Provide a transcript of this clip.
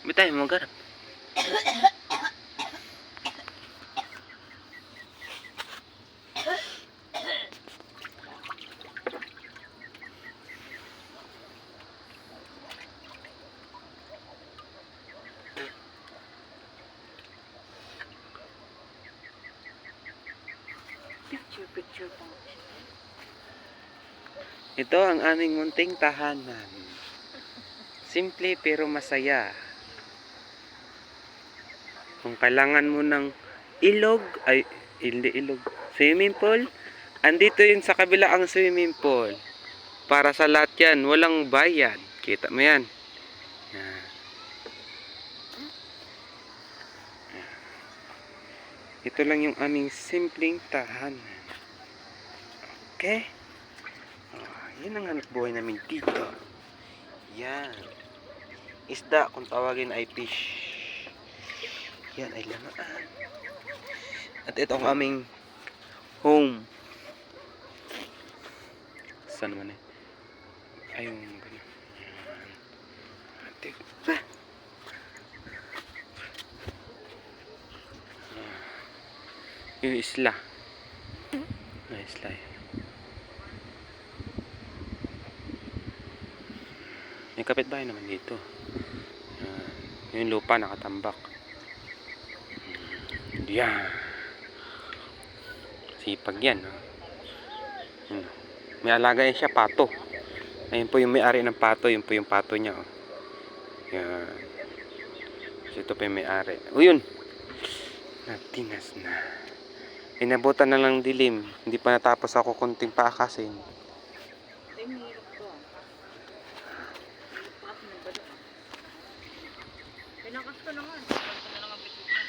Bitay mo garap. Picture po. Ito ang aming munting tahanan. Simple pero masaya. Kung kailangan mo ng ilog, ay hindi ilog, swimming pool, andito yun sa kabila ang swimming pool. Para sa lahat yan, walang bayad. Kita mo yan. Yan. Ito lang yung aming simpleng tahanan. Okay? Yan ang hanap buhay namin dito. Yan. Isda kung tawagin ay fish. Yan ay lamaan. At ito ang aming home. Saan naman eh? Ayun. Ganun. Yan. Diba? Yung isla. Na isla eh. May kapitbahay naman dito. Yung lupa nakatambak. Yan. Sipag yan. May alaga yan siya, pato. Ayun po yung may-ari ng pato. Yun po yung pato niya. Oh. Yan. Ito po yung may-ari. O yun. Natinas na. Inabutan na lang dilim. Hindi pa natapos ako kunting paakasin. Ay, mahirap to. Pakas na ba doon? Pinakas ko naman. Pakas ko na lang ang bitukan.